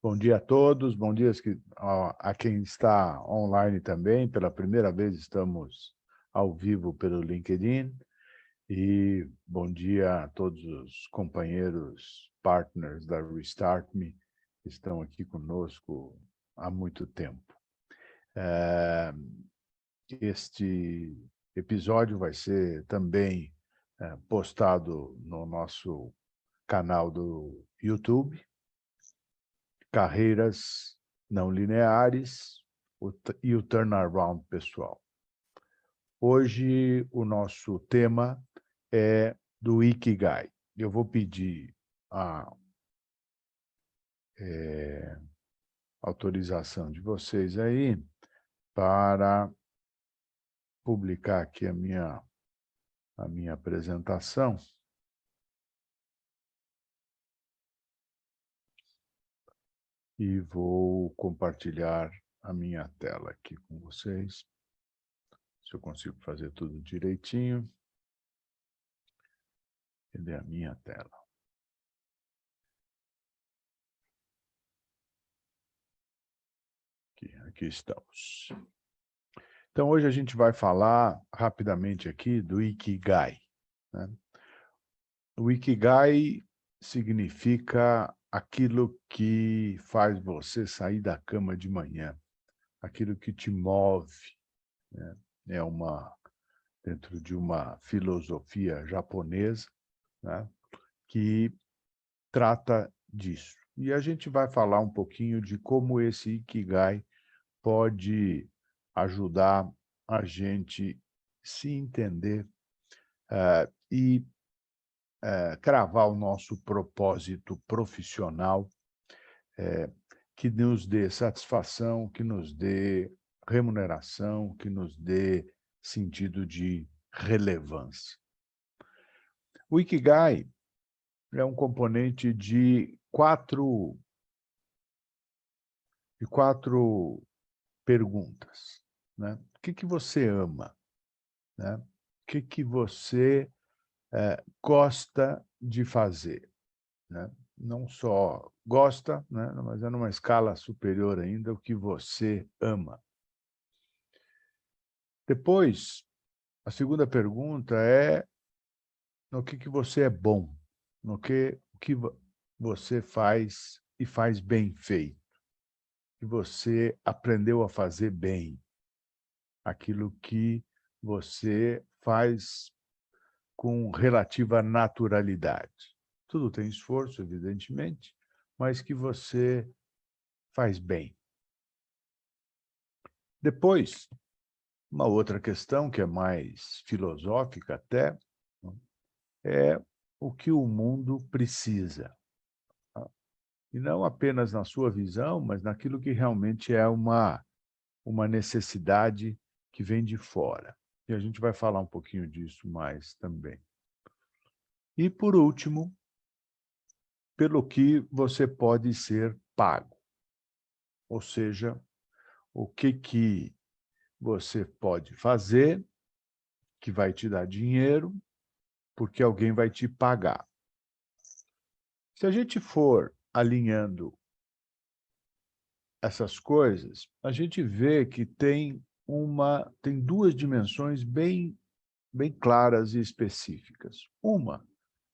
Bom dia a todos, bom dia a quem está online também. Pela primeira vez estamos ao vivo pelo LinkedIn. E bom dia a todos os companheiros, partners da Restart Me, que estão aqui conosco há muito tempo. Este episódio vai ser também postado no nosso canal do YouTube, Carreiras Não Lineares e o Turnaround Pessoal. Hoje o nosso tema é do Ikigai. Eu vou pedir a autorização de vocês aí para publicar aqui a minha apresentação. E vou compartilhar a minha tela aqui com vocês. Se eu consigo fazer tudo direitinho. Cadê a minha tela? Aqui estamos. Então, hoje a gente vai falar rapidamente aqui do Ikigai, né? O Ikigai significa aquilo que faz você sair da cama de manhã, aquilo que te move, né? Dentro de uma filosofia japonesa, né, que trata disso. E a gente vai falar um pouquinho de como esse Ikigai pode ajudar a gente se entender e cravar o nosso propósito profissional, que nos dê satisfação, que nos dê remuneração, que nos dê sentido de relevância. O Ikigai é um componente de quatro perguntas, né? O que você ama, né? O que você gosta de fazer, né? Não só gosta, né? Mas é numa escala superior ainda, o que você ama. Depois, a segunda pergunta é no que você é bom, o que você faz e faz bem feito, que você aprendeu a fazer bem, aquilo que você faz com relativa naturalidade. Tudo tem esforço, evidentemente, mas que você faz bem. Depois, uma outra questão que é mais filosófica até, é o que o mundo precisa. E não apenas na sua visão, mas naquilo que realmente é uma necessidade que vem de fora. E a gente vai falar um pouquinho disso mais também. E, por último, pelo que você pode ser pago. Ou seja, o que você pode fazer que vai te dar dinheiro porque alguém vai te pagar. Se a gente for alinhando essas coisas, a gente vê que tem duas dimensões bem claras e específicas. Uma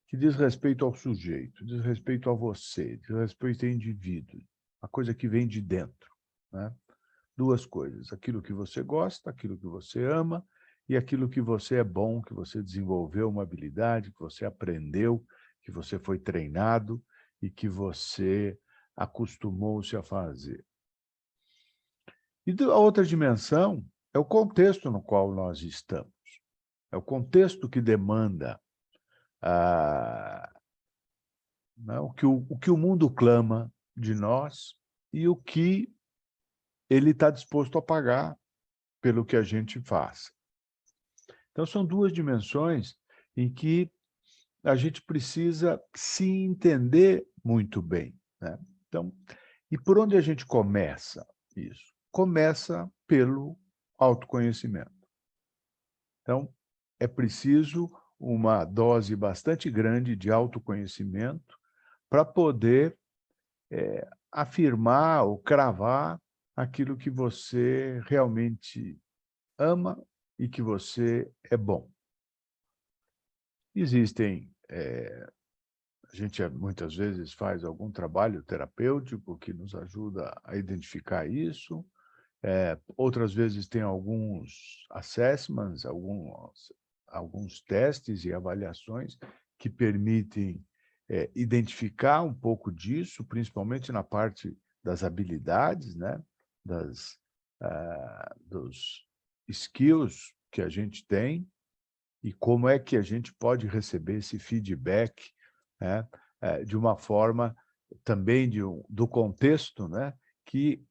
que diz respeito ao sujeito, diz respeito a você, diz respeito ao indivíduo, a coisa que vem de dentro, né? Duas coisas, aquilo que você gosta, aquilo que você ama e aquilo que você é bom, que você desenvolveu uma habilidade, que você aprendeu, que você foi treinado e que você acostumou-se a fazer. E a outra dimensão é o contexto no qual nós estamos. É o contexto que demanda né, o que o mundo clama de nós e o que ele está disposto a pagar pelo que a gente faz. Então, são duas dimensões em que a gente precisa se entender muito bem, né? Então, e por onde a gente começa isso? Começa pelo autoconhecimento. Então, é preciso uma dose bastante grande de autoconhecimento para poder afirmar ou cravar aquilo que você realmente ama e que você é bom. Existem, a gente muitas vezes faz algum trabalho terapêutico que nos ajuda a identificar isso, outras vezes tem alguns assessments, alguns testes e avaliações que permitem identificar um pouco disso, principalmente na parte das habilidades, né? Dos skills que a gente tem e como é que a gente pode receber esse feedback, né? De uma forma também do contexto, né? Que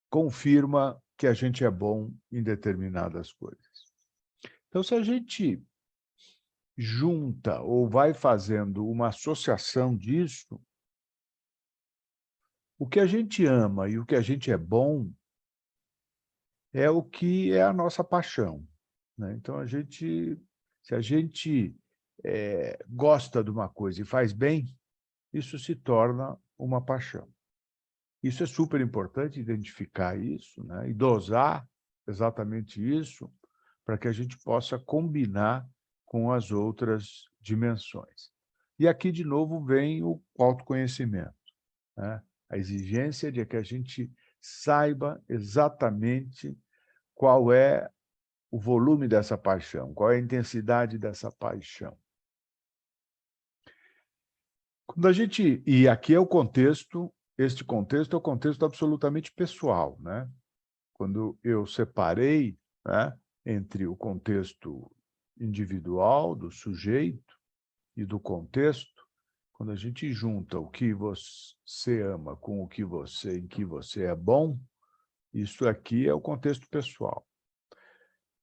confirma que a gente é bom em determinadas coisas. Então, se a gente junta ou vai fazendo uma associação disso, o que a gente ama e o que a gente é bom é o que é a nossa paixão, né? Então, se a gente gosta de uma coisa e faz bem, isso se torna uma paixão. Isso é super importante, identificar isso, né? E dosar exatamente isso, para que a gente possa combinar com as outras dimensões. E aqui, de novo, vem o autoconhecimento, né? A exigência de que a gente saiba exatamente qual é o volume dessa paixão, qual é a intensidade dessa paixão. E aqui é o contexto, este contexto é o contexto absolutamente pessoal, né? Quando eu separei, né, entre o contexto individual, do sujeito, e do contexto, quando a gente junta o que você ama com em que você é bom, isso aqui é o contexto pessoal.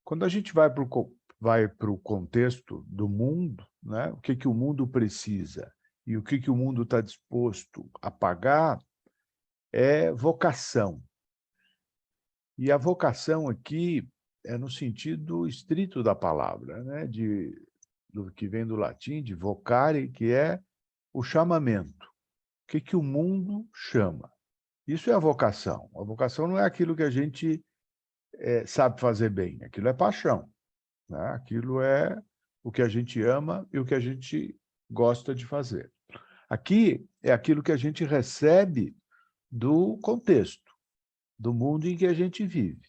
Quando a gente vai para o contexto do mundo, né, o que o mundo precisa e o que o mundo está disposto a pagar, é vocação. E a vocação aqui é no sentido estrito da palavra, né? Do que vem do latim, de vocare, que é o chamamento. O que o mundo chama? Isso é a vocação. A vocação não é aquilo que a gente sabe fazer bem, aquilo é paixão, né? Aquilo é o que a gente ama e o que a gente gosta de fazer. Aqui é aquilo que a gente recebe do contexto, do mundo em que a gente vive.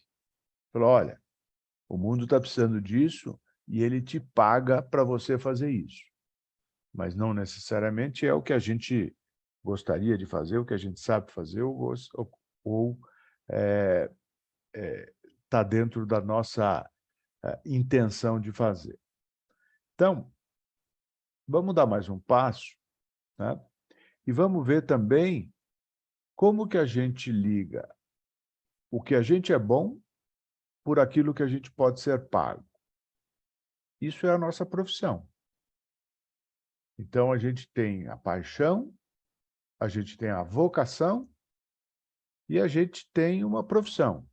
Falou, olha, o mundo está precisando disso e ele te paga para você fazer isso. Mas não necessariamente é o que a gente gostaria de fazer, o que a gente sabe fazer ou está dentro da nossa intenção de fazer. Então, vamos dar mais um passo, né? E vamos ver também como que a gente liga o que a gente é bom por aquilo que a gente pode ser pago. Isso é a nossa profissão. Então, a gente tem a paixão, a gente tem a vocação e a gente tem uma profissão,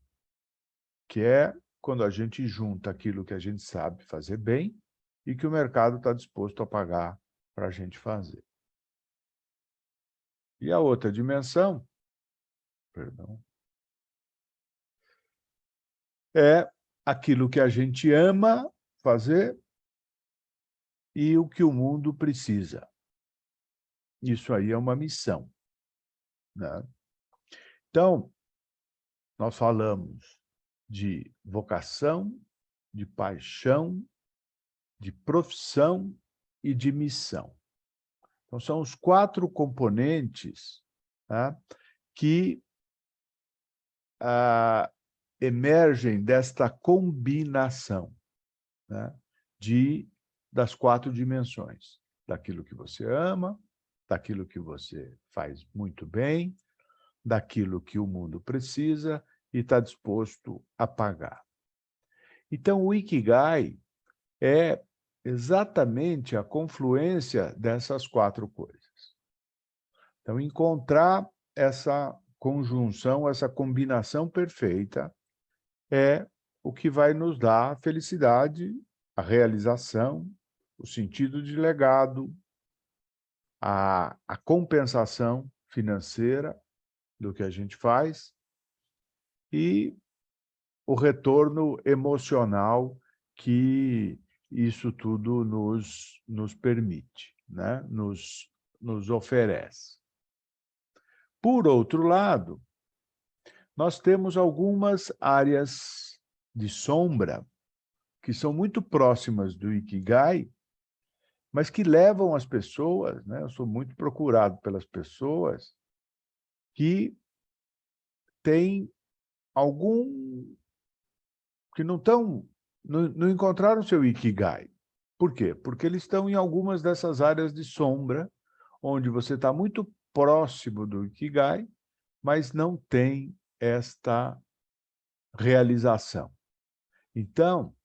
que é quando a gente junta aquilo que a gente sabe fazer bem e que o mercado está disposto a pagar para a gente fazer. E a outra dimensão, perdão, é aquilo que a gente ama fazer e o que o mundo precisa. Isso aí é uma missão, né? Então, nós falamos de vocação, de paixão, de profissão e de missão. Então, são os 4 componentes, tá, que emergem desta combinação, né, das 4 dimensões, daquilo que você ama, daquilo que você faz muito bem, daquilo que o mundo precisa e está disposto a pagar. Então, o Ikigai é exatamente a confluência dessas 4 coisas. Então, encontrar essa conjunção, essa combinação perfeita é o que vai nos dar a felicidade, a realização, o sentido de legado, a compensação financeira do que a gente faz e o retorno emocional que isso tudo nos permite, né? Nos oferece. Por outro lado, nós temos algumas áreas de sombra que são muito próximas do Ikigai, mas que levam as pessoas, né? Eu sou muito procurado pelas pessoas que têm algum que não encontraram seu Ikigai. Por quê? Porque eles estão em algumas dessas áreas de sombra, onde você está muito próximo do Ikigai, mas não tem esta realização. Então,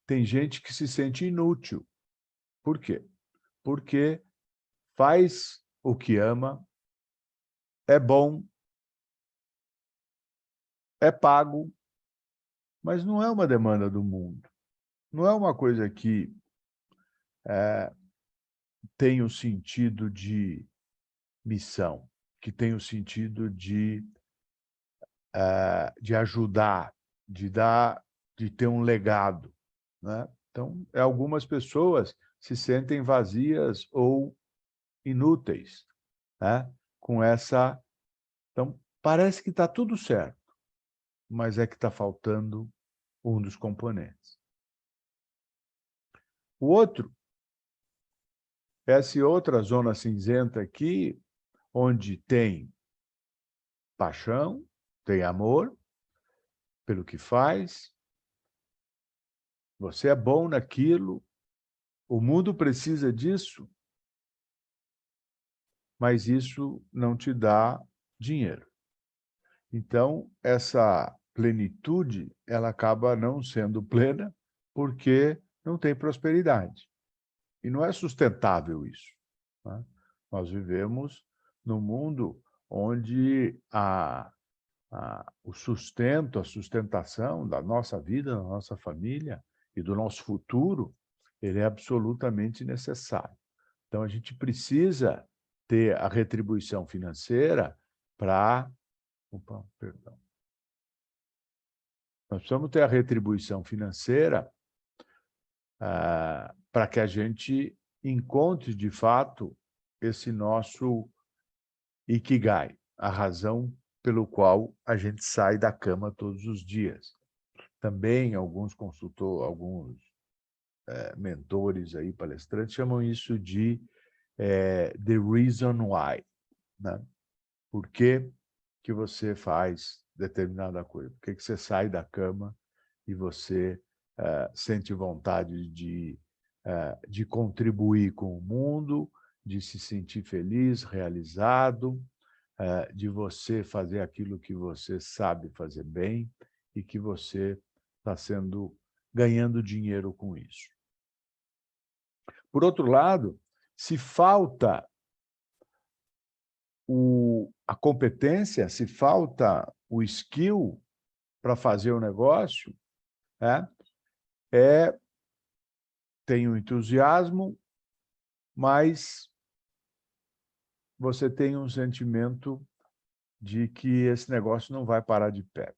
tem gente que se sente inútil. Por quê? Porque faz o que ama, é bom, é pago, mas não é uma demanda do mundo. Não é uma coisa que tem o sentido de missão, que tem o sentido de ajudar, de ter um legado, né? Então, algumas pessoas se sentem vazias ou inúteis, né? Com essa... Então, parece que está tudo certo, mas é que está faltando um dos componentes. O outro, essa outra zona cinzenta aqui, onde tem paixão, tem amor pelo que faz, você é bom naquilo, o mundo precisa disso, mas isso não te dá dinheiro. Então, essa plenitude, ela acaba não sendo plena porque não tem prosperidade. E não é sustentável isso, né? Nós vivemos num mundo onde o sustento, a sustentação da nossa vida, da nossa família e do nosso futuro, ele é absolutamente necessário. Então, a gente precisa ter a retribuição financeira para... Opa, perdão. Nós precisamos ter a retribuição financeira para que a gente encontre, de fato, esse nosso Ikigai, a razão pelo qual a gente sai da cama todos os dias. Também alguns mentores aí, palestrantes, chamam isso de the reason why, né? Por que que você faz determinada coisa? Por que que você sai da cama e você sente vontade de contribuir com o mundo, de se sentir feliz, realizado, de você fazer aquilo que você sabe fazer bem e que você está ganhando dinheiro com isso. Por outro lado, se falta a competência, se falta o skill para fazer o negócio, né? Tem o entusiasmo, mas você tem um sentimento de que esse negócio não vai parar de pé,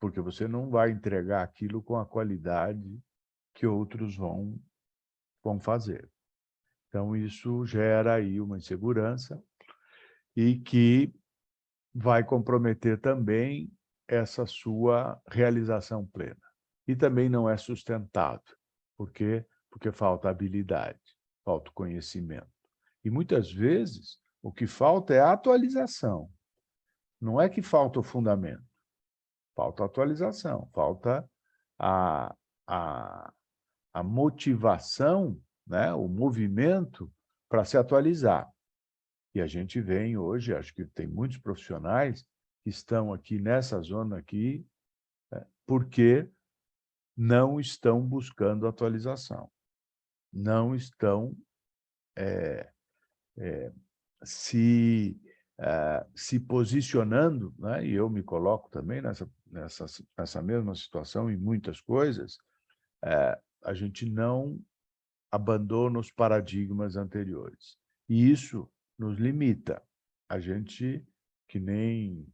porque você não vai entregar aquilo com a qualidade que outros vão fazer. Então, isso gera aí uma insegurança e que vai comprometer também essa sua realização plena. E também não é sustentável. Por quê? Porque falta habilidade, falta conhecimento. E muitas vezes o que falta é a atualização. Não é que falta o fundamento, falta a atualização, falta a, a, a motivação, né? O movimento para se atualizar. E a gente vem hoje, acho que tem muitos profissionais que estão aqui nessa zona aqui, porque não estão buscando atualização, não estão se posicionando, né? E eu me coloco também nessa mesma situação em muitas coisas. A gente não abandona os paradigmas anteriores. E isso nos limita. A gente que nem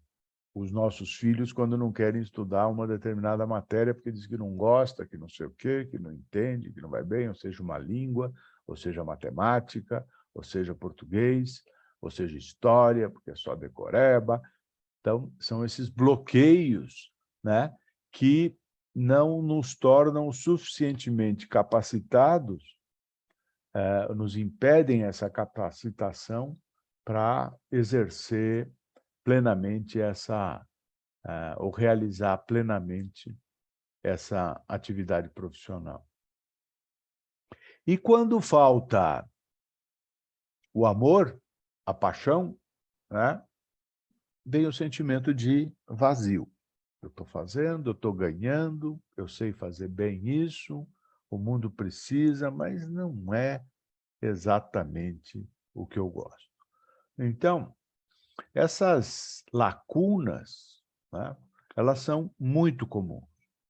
os nossos filhos quando não querem estudar uma determinada matéria porque diz que não gosta, que não sei o quê, que não entende, que não vai bem, ou seja, uma língua, ou seja, matemática, ou seja, português, ou seja, história, porque é só decoreba. Então, são esses bloqueios, né, que não nos tornam suficientemente capacitados, nos impedem essa capacitação para exercer plenamente ou realizar plenamente essa atividade profissional. E quando falta o amor, a paixão, né, vem o sentimento de vazio. Eu estou fazendo, eu estou ganhando, eu sei fazer bem isso, o mundo precisa, mas não é exatamente o que eu gosto. Então, essas lacunas, né, elas são muito comuns.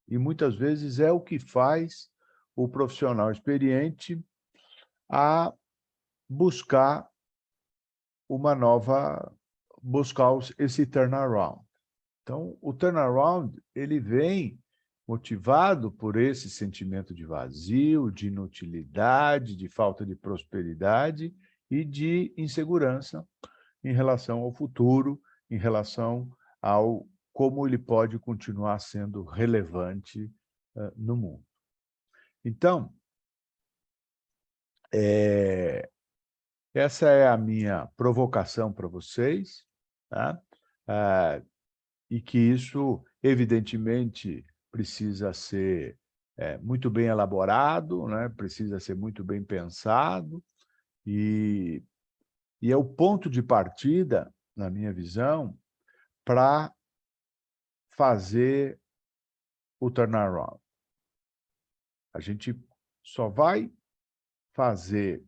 E muitas vezes é o que faz o profissional experiente a buscar buscar esse turnaround. Então, o turnaround, ele vem motivado por esse sentimento de vazio, de inutilidade, de falta de prosperidade e de insegurança em relação ao futuro, em relação ao como ele pode continuar sendo relevante no mundo. Então, essa é a minha provocação para vocês, tá? E que isso, evidentemente, precisa ser muito bem elaborado, né? Precisa ser muito bem pensado, e é o ponto de partida, na minha visão, para fazer o turnaround. A gente só vai fazer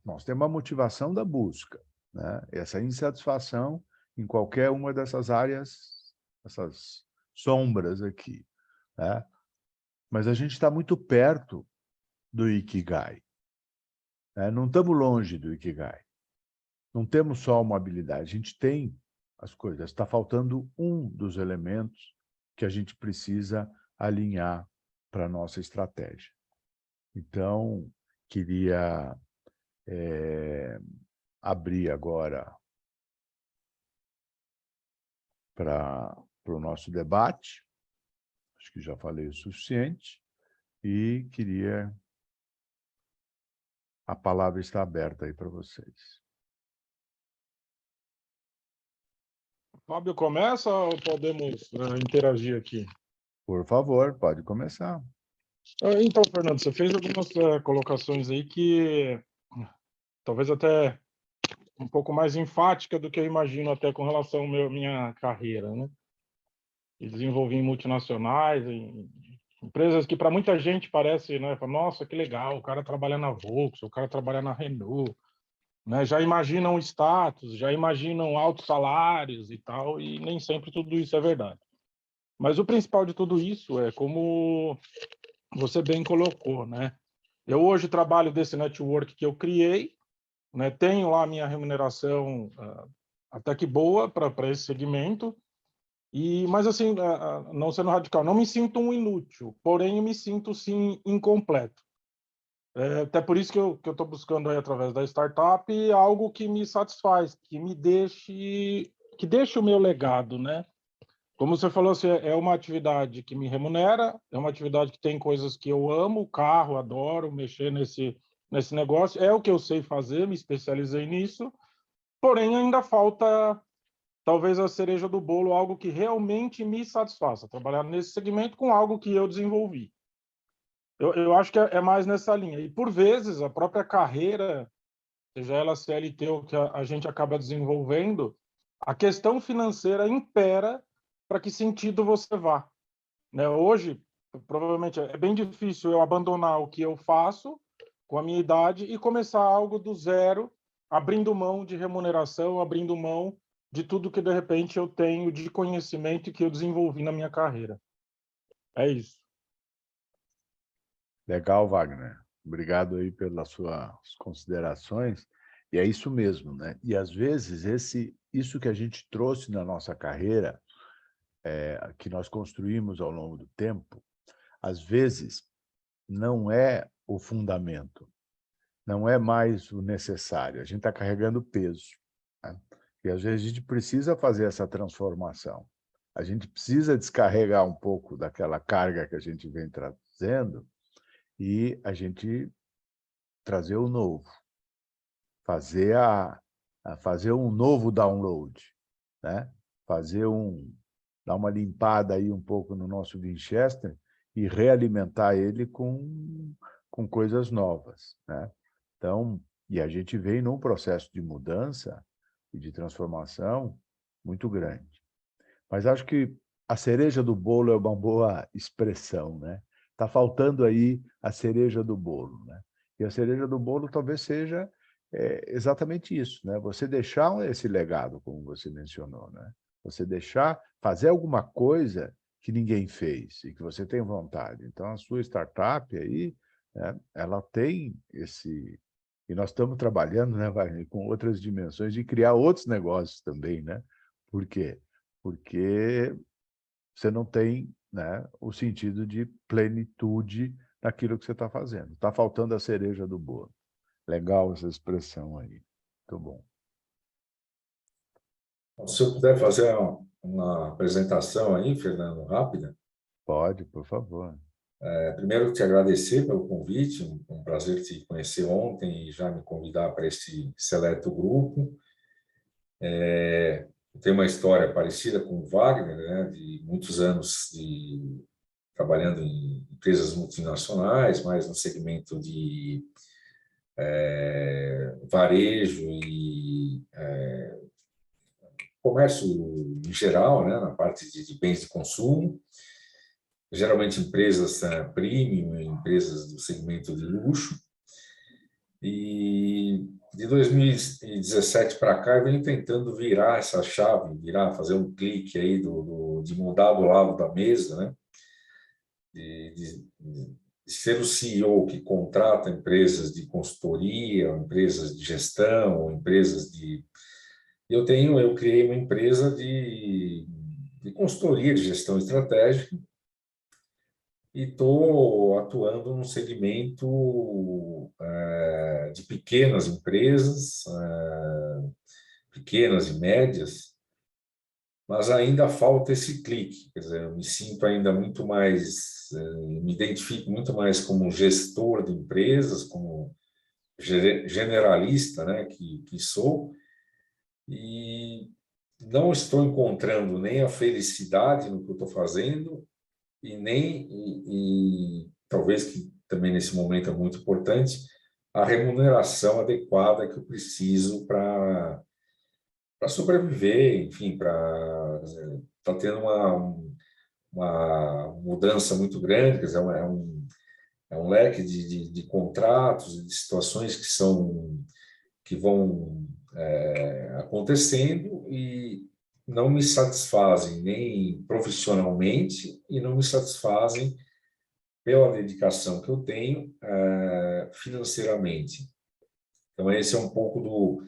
nós temos uma motivação da busca, né? Essa insatisfação em qualquer uma dessas áreas, essas sombras aqui, né? Mas a gente está muito perto do Ikigai, né? Não estamos longe do Ikigai. Não temos só uma habilidade, a gente tem as coisas. Está faltando um dos elementos que a gente precisa alinhar para a nossa estratégia. Então, queria abrir agora para o nosso debate. Acho que já falei o suficiente. E a palavra está aberta aí para vocês. Fábio, começa ou podemos interagir aqui? Por favor, pode começar. Então, Fernando, você fez algumas colocações aí que talvez até um pouco mais enfática do que eu imagino até com relação à minha carreira, né? E desenvolvi em multinacionais, em empresas que para muita gente parece, né? Nossa, que legal, o cara trabalha na Volkswagen, o cara trabalha na Renault, né? Já imaginam status, já imaginam altos salários e tal, e nem sempre tudo isso é verdade. Mas o principal de tudo isso é como você bem colocou, né? Eu hoje trabalho desse network que eu criei, né? Tenho lá a minha remuneração até que boa para esse segmento, mas assim, não sendo radical, não me sinto um inútil, porém eu me sinto sim incompleto. Até por isso que eu estou buscando aí através da startup algo que me satisfaz, que deixe o meu legado, né? Como você falou, assim, é uma atividade que me remunera, é uma atividade que tem coisas que eu amo, carro, adoro mexer nesse negócio, é o que eu sei fazer, me especializei nisso, porém ainda falta talvez a cereja do bolo, algo que realmente me satisfaça, trabalhar nesse segmento com algo que eu desenvolvi. Eu acho que é mais nessa linha. E por vezes a própria carreira, seja ela CLT ou que a gente acaba desenvolvendo, a questão financeira impera para que sentido você vá, né? Hoje, provavelmente, é bem difícil eu abandonar o que eu faço com a minha idade e começar algo do zero, abrindo mão de remuneração, abrindo mão de tudo que, de repente, eu tenho de conhecimento e que eu desenvolvi na minha carreira. É isso. Legal, Wagner. Obrigado aí pelas suas considerações. E é isso mesmo, né? E, às vezes, isso que a gente trouxe na nossa carreira, que nós construímos ao longo do tempo, às vezes, não é o fundamento, não é mais o necessário. A gente está carregando peso, né? E, às vezes, a gente precisa fazer essa transformação. A gente precisa descarregar um pouco daquela carga que a gente vem trazendo e a gente trazer o novo, fazer fazer um novo download, né? Dar uma limpada aí um pouco no nosso Winchester e realimentar ele com coisas novas, né? Então, e a gente vem num processo de mudança e de transformação muito grande. Mas acho que a cereja do bolo é uma boa expressão, né? Está faltando aí a cereja do bolo, né? E a cereja do bolo talvez seja exatamente isso, né? Você deixar esse legado, como você mencionou, né? Você fazer alguma coisa que ninguém fez e que você tem vontade. Então, a sua startup aí, né, ela tem esse... E nós estamos trabalhando, né, Wagner, com outras dimensões de criar outros negócios também, né? Por quê? Porque você não tem, né, o sentido de plenitude naquilo que você está fazendo. Está faltando a cereja do bolo. Legal essa expressão aí. Muito bom. Se eu puder fazer uma apresentação aí, Fernando, rápida. Pode, por favor. Primeiro, te agradecer pelo convite, um prazer te conhecer ontem e já me convidar para esse seleto grupo. Tem uma história parecida com o Wagner, né, de muitos anos trabalhando em empresas multinacionais, mais no segmento de varejo e comércio em geral, né, na parte de bens de consumo, geralmente empresas premium, empresas do segmento de luxo. E de 2017 para cá, eu venho tentando virar essa chave, fazer um clique aí de mudar do lado da mesa, né? De ser o CEO que contrata empresas de consultoria, empresas de gestão, empresas de... Eu criei uma empresa de consultoria de gestão estratégica e estou atuando num segmento de pequenas empresas, pequenas e médias, mas ainda falta esse clique. Quer dizer, eu me sinto ainda muito mais, me identifico muito mais como gestor de empresas, como generalista, né, que sou, e não estou encontrando nem a felicidade no que eu estou fazendo e nem talvez que também nesse momento é muito importante a remuneração adequada que eu preciso para sobreviver, enfim, para tá tendo uma mudança muito grande, quer dizer, é um leque de contratos e de situações que vão acontecendo e não me satisfazem nem profissionalmente e não me satisfazem pela dedicação que eu tenho financeiramente. Então, esse é um pouco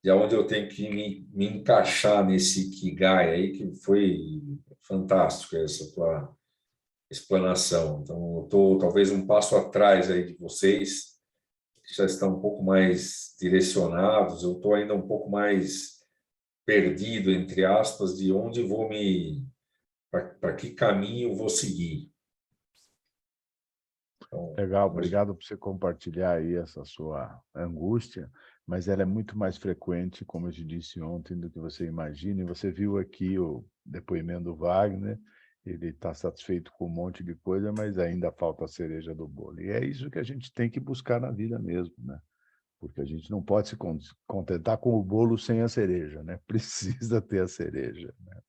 de onde eu tenho que me encaixar nesse Ikigai aí, que foi fantástico essa tua explanação. Então, eu estou talvez um passo atrás aí de vocês, que já estão um pouco mais direcionados, eu estou ainda um pouco mais perdido, entre aspas, de onde vou para que caminho vou seguir. Então, Legal, obrigado por você compartilhar aí essa sua angústia, mas ela é muito mais frequente, como eu te disse ontem, do que você imagina. E você viu aqui o depoimento do Wagner, ele está satisfeito com um monte de coisa, mas ainda falta a cereja do bolo. E é isso que a gente tem que buscar na vida mesmo, né? Porque a gente não pode se contentar com o bolo sem a cereja, né? Precisa ter a cereja, né?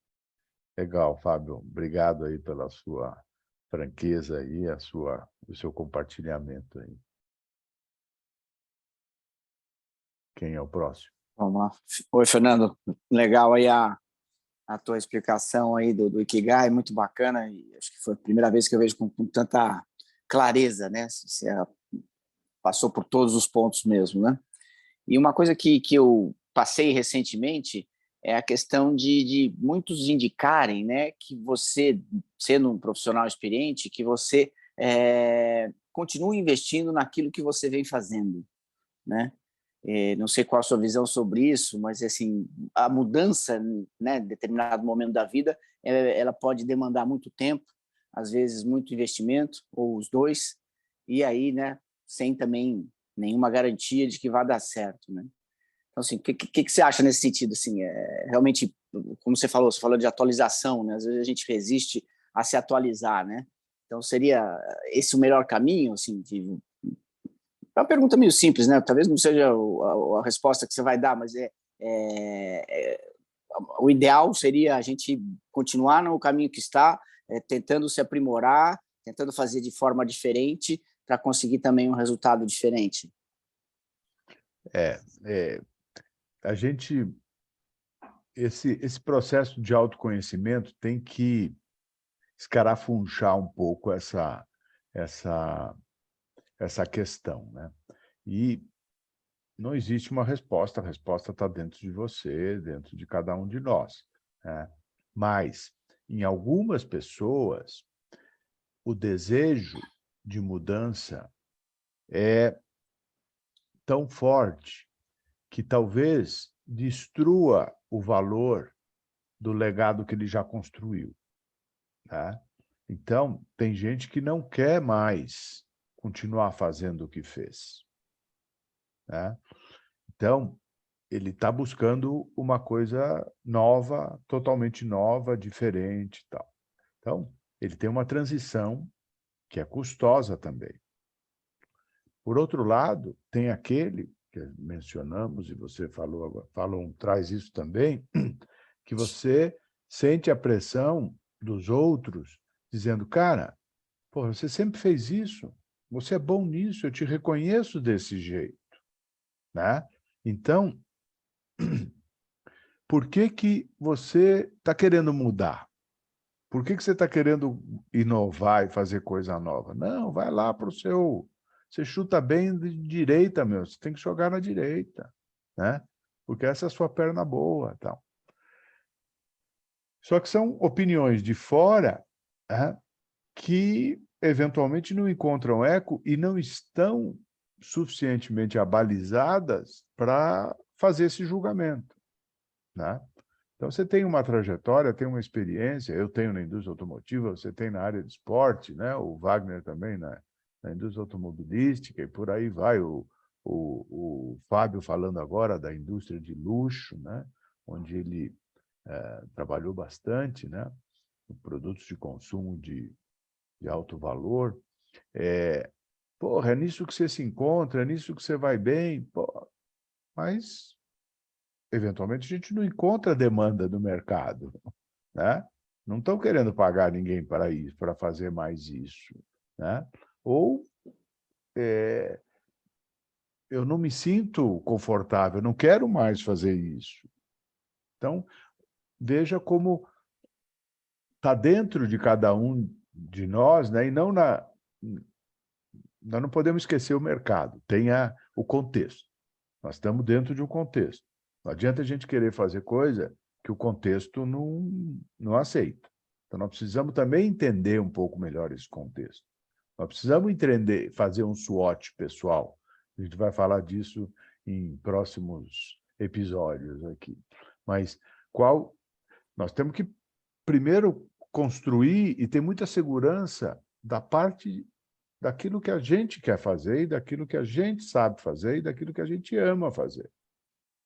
Legal, Fábio. Obrigado aí pela sua franqueza aí, o seu compartilhamento aí. Quem é o próximo? Vamos lá. Oi, Fernando. Legal aí a tua explicação aí do Ikigai, muito bacana. E acho que foi a primeira vez que eu vejo com tanta clareza, né? Você passou por todos os pontos mesmo, né? E uma coisa que eu passei recentemente é a questão de muitos indicarem, né, que você, sendo um profissional experiente, que você continue investindo naquilo que você vem fazendo, né? Não sei qual a sua visão sobre isso, mas assim, a mudança, né, em determinado momento da vida, ela pode demandar muito tempo, às vezes muito investimento, ou os dois, e aí, né, sem também nenhuma garantia de que vai dar certo, né? Então, assim, o que você acha nesse sentido? Assim, realmente, como você falou de atualização, né? Às vezes a gente resiste a se atualizar, né? Então, seria esse o melhor caminho? Assim, é uma pergunta meio simples, né? Talvez não seja a resposta que você vai dar, mas o ideal seria a gente continuar no caminho que está, tentando se aprimorar, tentando fazer de forma diferente para conseguir também um resultado diferente. A gente... Esse processo de autoconhecimento tem que escarafunchar um pouco essa questão, né? E não existe uma resposta, a resposta está dentro de você, dentro de cada um de nós, né? Mas, em algumas pessoas, o desejo de mudança é tão forte que talvez destrua o valor do legado que ele já construiu, tá? Então, tem gente que não quer mais continuar fazendo o que fez, né? Então, ele está buscando uma coisa nova, totalmente nova, diferente e tal. Então, ele tem uma transição que é custosa também. Por outro lado, tem aquele que mencionamos, e você falou agora, traz isso também, que você sente a pressão dos outros, dizendo, cara, pô, você sempre fez isso, você é bom nisso, eu te reconheço desse jeito, né? Então, por que você está querendo mudar? Por que você está querendo inovar e fazer coisa nova? Não, vai lá para o seu... Você chuta bem de direita, meu, você tem que jogar na direita, né? Porque essa é a sua perna boa, tal. Só que são opiniões de fora, né, que eventualmente não encontram eco e não estão suficientemente abalizadas para fazer esse julgamento, né? Então, você tem uma trajetória, tem uma experiência, eu tenho na indústria automotiva, você tem na área de esporte, né? O Wagner também na indústria automobilística, e por aí vai. O Fábio falando agora da indústria de luxo, né? Onde ele trabalhou bastante, né? Produtos de consumo de alto valor. Porra, é nisso que você se encontra, é nisso que você vai bem. Porra. Mas, eventualmente, a gente não encontra a demanda do mercado, né? Não estão querendo pagar ninguém para isso, para fazer mais isso, né? Ou eu não me sinto confortável, não quero mais fazer isso. Então, veja como está dentro de cada um de nós, né? E não nós não podemos esquecer o mercado, tem o contexto. Nós estamos dentro de um contexto. Não adianta a gente querer fazer coisa que o contexto não aceita. Então, nós precisamos também entender um pouco melhor esse contexto. Nós precisamos entender, fazer um SWOT pessoal. A gente vai falar disso em próximos episódios aqui. Mas nós temos que primeiro construir e ter muita segurança da parte daquilo que a gente quer fazer, e daquilo que a gente sabe fazer, e daquilo que a gente ama fazer,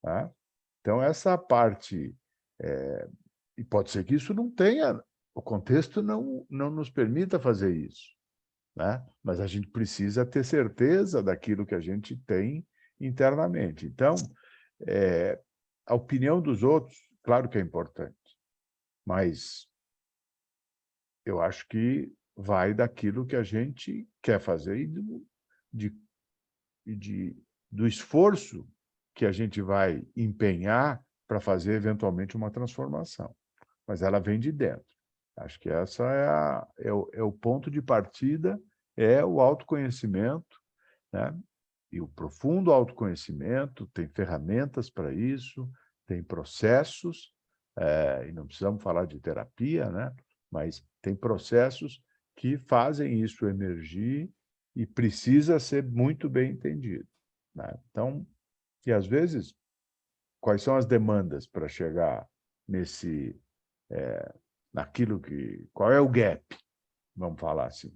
tá? Então, essa parte... e pode ser que isso não tenha... O contexto não nos permita fazer isso, né? Mas a gente precisa ter certeza daquilo que a gente tem internamente. Então, a opinião dos outros, claro que é importante, mas eu acho que vai daquilo que a gente quer fazer e do esforço que a gente vai empenhar para fazer, eventualmente, uma transformação. Mas ela vem de dentro. Acho que essa é o ponto de partida, é o autoconhecimento, né? e o profundo autoconhecimento tem ferramentas para isso, tem processos, e não precisamos falar de terapia, né? Mas tem processos que fazem isso emergir e precisa ser muito bem entendido, né? Então, e às vezes, quais são as demandas para chegar naquilo que... Qual é o gap? Vamos falar assim.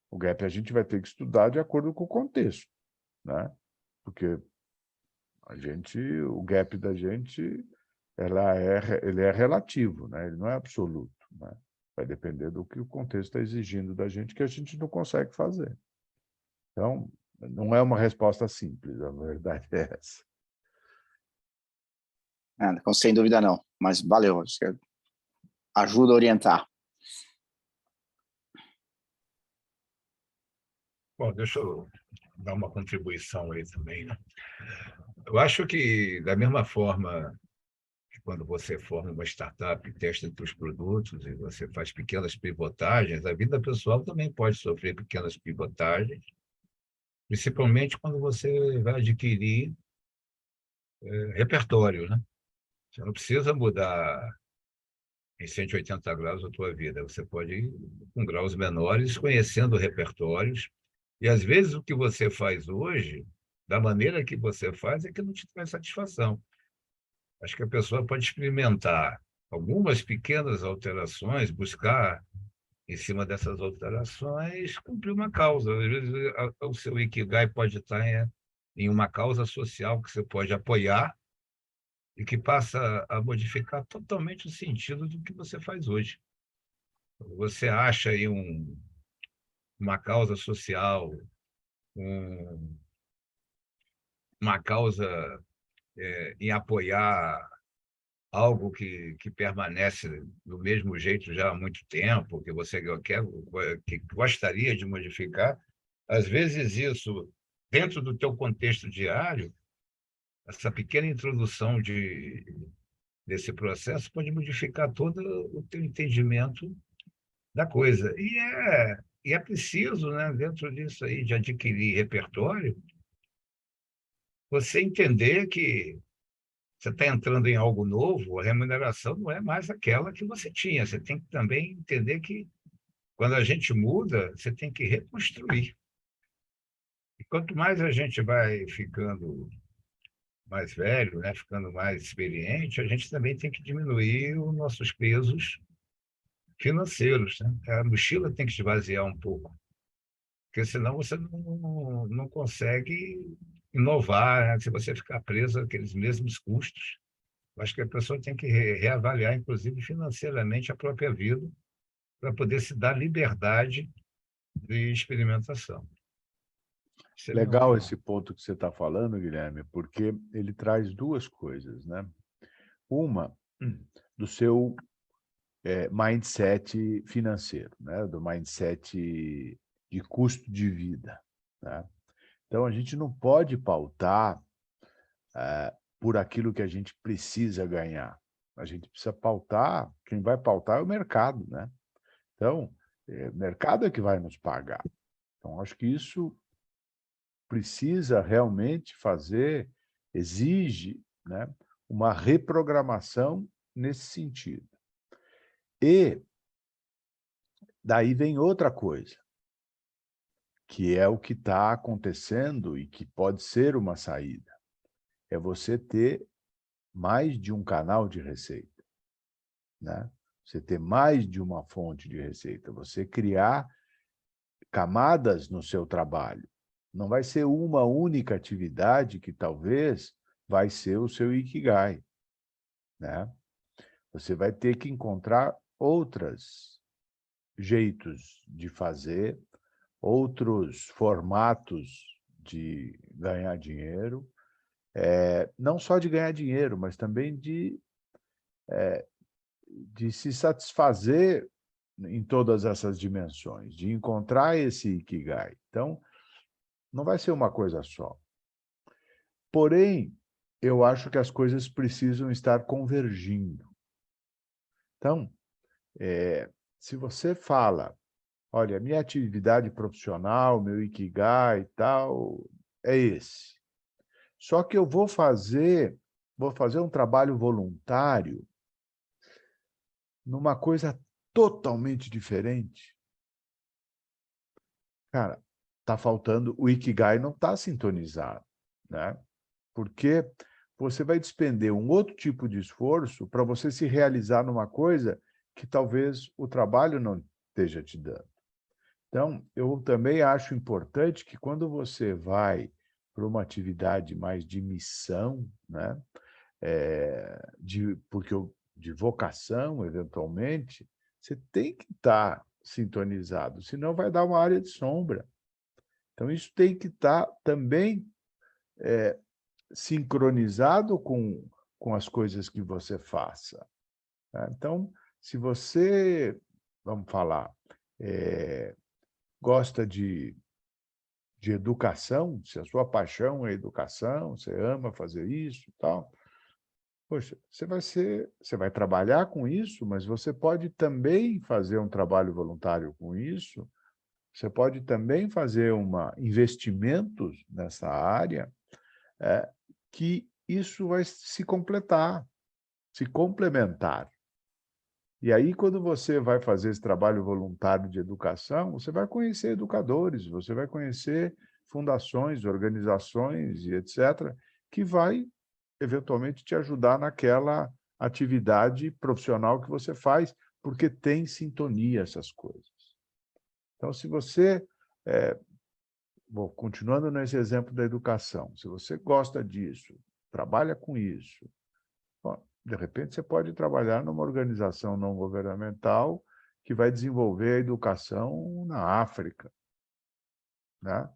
O gap a gente vai ter que estudar de acordo com o contexto, né? Porque o gap da gente, ele é relativo, né? Ele não é absoluto, né? Vai depender do que o contexto está exigindo da gente, que a gente não consegue fazer. Então, não é uma resposta simples, a verdade é essa. Sem dúvida não, mas valeu, ajuda a orientar. Bom, deixa eu dar uma contribuição aí também, né? Eu acho que, da mesma forma que quando você forma uma startup, testa os produtos e você faz pequenas pivotagens, a vida pessoal também pode sofrer pequenas pivotagens, principalmente quando você vai adquirir repertório, né? Você não precisa mudar em 180 graus a tua vida, você pode ir com graus menores, conhecendo repertórios, e às vezes o que você faz hoje, da maneira que você faz, é que não te traz satisfação. Acho que a pessoa pode experimentar algumas pequenas alterações, buscar, em cima dessas alterações, cumprir uma causa. Às vezes, o seu Ikigai pode estar em uma causa social que você pode apoiar e que passa a modificar totalmente o sentido do que você faz hoje. Você acha aí uma causa social, uma causa em apoiar algo que permanece do mesmo jeito já há muito tempo, que você quer, que gostaria de modificar, às vezes isso, dentro do teu contexto diário, essa pequena introdução desse processo pode modificar todo o teu entendimento da coisa. E é preciso, né, dentro disso aí, de adquirir repertório, você entender que você está entrando em algo novo, a remuneração não é mais aquela que você tinha. Você tem que também entender que, quando a gente muda, você tem que reconstruir. E quanto mais a gente vai ficando mais velho, né, ficando mais experiente, a gente também tem que diminuir os nossos pesos financeiros, né? A mochila tem que esvaziar um pouco, porque senão você não consegue inovar, né? Se você ficar preso àqueles mesmos custos. Acho que a pessoa tem que reavaliar, inclusive financeiramente, a própria vida, para poder se dar liberdade de experimentação. Isso é minha Legal opinião. esse ponto que você está falando, Guilherme, porque ele traz duas coisas, né? Uma, do seu mindset financeiro, né? Do mindset de custo de vida, né? Então, a gente não pode pautar por aquilo que a gente precisa ganhar. A gente precisa pautar, quem vai pautar é o mercado, né? Então, o mercado é que vai nos pagar. Então, acho que isso precisa realmente exige, né, uma reprogramação nesse sentido. E daí vem outra coisa, que é o que está acontecendo e que pode ser uma saída. É você ter mais de um canal de receita, né? Você ter mais de uma fonte de receita, você criar camadas no seu trabalho. Não vai ser uma única atividade que talvez vai ser o seu Ikigai, né? Você vai ter que encontrar outros jeitos de fazer, outros formatos de ganhar dinheiro, não só de ganhar dinheiro, mas também de se satisfazer em todas essas dimensões, de encontrar esse Ikigai. Então, não vai ser uma coisa só. Porém, eu acho que as coisas precisam estar convergindo. Então, se você fala, olha, minha atividade profissional, meu Ikigai e tal, é esse. Só que eu vou fazer um trabalho voluntário numa coisa totalmente diferente. Cara, está faltando, o Ikigai não está sintonizado, né? Porque você vai despender um outro tipo de esforço para você se realizar numa coisa que talvez o trabalho não esteja te dando. Então, eu também acho importante que quando você vai para uma atividade mais de missão, né? De vocação, eventualmente, você tem que estar sintonizado, senão vai dar uma área de sombra. Então, isso tem que estar também sincronizado com as coisas que você faça. Tá? Então, se você, vamos falar, gosta de educação, se a sua paixão é educação, você ama fazer isso e tal, poxa, você vai trabalhar com isso, mas você pode também fazer um trabalho voluntário com isso, você pode também fazer investimentos nessa área, que isso vai se completar, se complementar. E aí, quando você vai fazer esse trabalho voluntário de educação, você vai conhecer educadores, você vai conhecer fundações, organizações e etc., que vai, eventualmente, te ajudar naquela atividade profissional que você faz, porque tem sintonia essas coisas. Então, se você... Bom, continuando nesse exemplo da educação, se você gosta disso, trabalha com isso, bom, de repente você pode trabalhar numa organização não governamental que vai desenvolver a educação na África, né?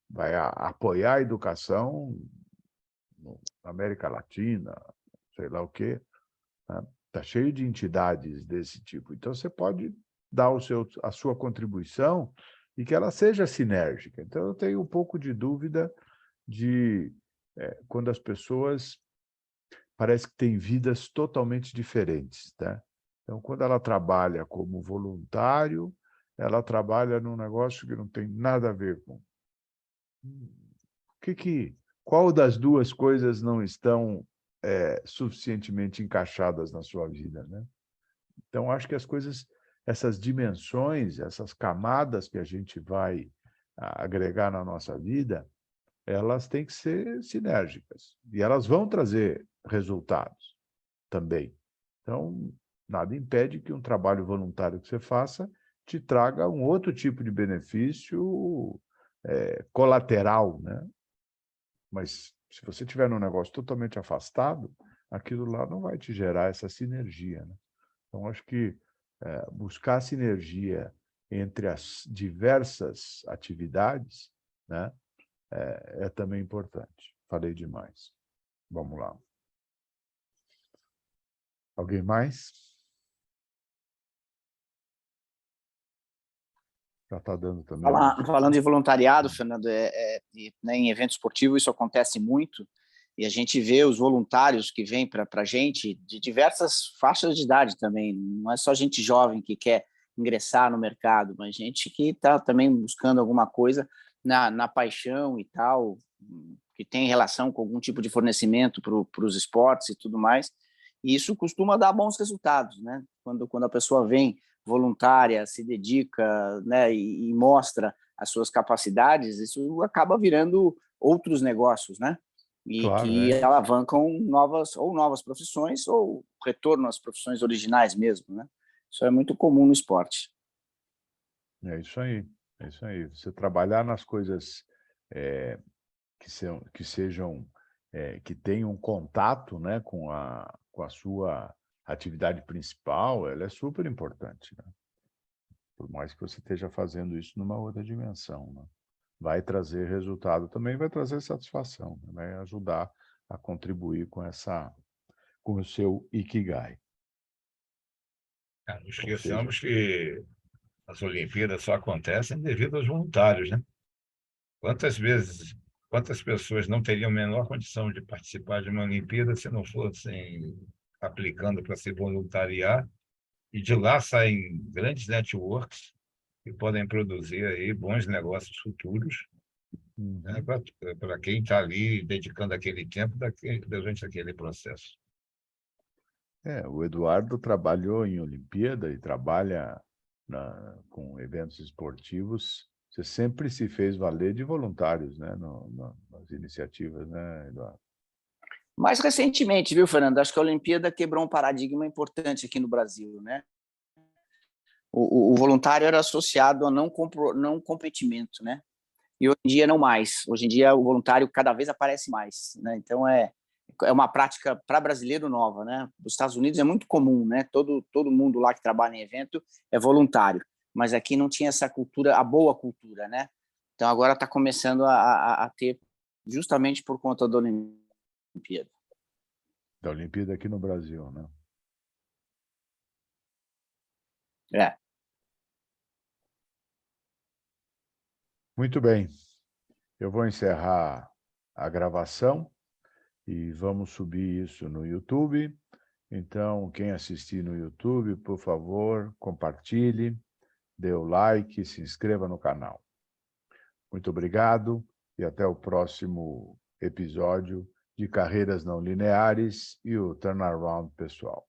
Vai apoiar a educação na América Latina, sei lá o quê. Está cheio de entidades desse tipo. Então, você pode dar a sua contribuição e que ela seja sinérgica. Então, eu tenho um pouco de dúvida de quando as pessoas parece que têm vidas totalmente diferentes, tá? Então, quando ela trabalha como voluntário, ela trabalha num negócio que não tem nada a ver com... Qual das duas coisas não estão suficientemente encaixadas na sua vida, né? Então, acho que essas dimensões, essas camadas que a gente vai agregar na nossa vida, elas têm que ser sinérgicas. E elas vão trazer resultados também. Então, nada impede que um trabalho voluntário que você faça te traga um outro tipo de benefício colateral, né? Mas se você estiver num negócio totalmente afastado, aquilo lá não vai te gerar essa sinergia, né? Então, acho que buscar sinergia entre as diversas atividades, né, é também importante. Falei demais. Vamos lá. Alguém mais? Já está dando também. Falando de voluntariado, Fernando, né, em evento esportivo isso acontece muito, e a gente vê os voluntários que vêm para a gente de diversas faixas de idade também. Não é só gente jovem que quer ingressar no mercado, mas gente que está também buscando alguma coisa na paixão e tal, que tem relação com algum tipo de fornecimento para os esportes e tudo mais. E isso costuma dar bons resultados, né? Quando a pessoa vem voluntária, se dedica, né, e mostra as suas capacidades, isso acaba virando outros negócios, né? E Claro, que alavancam novas profissões ou retorno às profissões originais mesmo, né? Isso é muito comum no esporte. É isso aí. É isso aí. Você trabalhar nas coisas que tenham contato, né, com a sua atividade principal, ela é super importante, né? Por mais que você esteja fazendo isso numa outra dimensão, né? Vai trazer resultado, também vai trazer satisfação, né? Vai ajudar a contribuir com o seu Ikigai. Não esqueçamos que as Olimpíadas só acontecem devido aos voluntários, né? Quantas pessoas não teriam a menor condição de participar de uma Olimpíada se não fossem aplicando para se voluntariar? E de lá saem grandes networks que podem produzir aí bons negócios futuros né, para quem está ali dedicando aquele tempo durante aquele processo. O Eduardo trabalhou em Olimpíada e trabalha com eventos esportivos. Você sempre se fez valer de voluntários, né, nas iniciativas, né, Eduardo? Mais recentemente, viu, Fernando? Acho que a Olimpíada quebrou um paradigma importante aqui no Brasil, né? O voluntário era associado a não comprometimento, né? E hoje em dia não mais. Hoje em dia o voluntário cada vez aparece mais, né? Então é uma prática para brasileiro nova, né? Nos Estados Unidos é muito comum, né? Todo mundo lá que trabalha em evento é voluntário, mas aqui não tinha essa cultura, a boa cultura, né? Então agora está começando a ter, justamente por conta da Olimpíada. Da Olimpíada aqui no Brasil, né? É. Muito bem. Eu vou encerrar a gravação e vamos subir isso no YouTube. Então, quem assistir no YouTube, por favor, compartilhe, dê o like, se inscreva no canal. Muito obrigado e até o próximo episódio de Carreiras Não Lineares e o Turnaround Pessoal.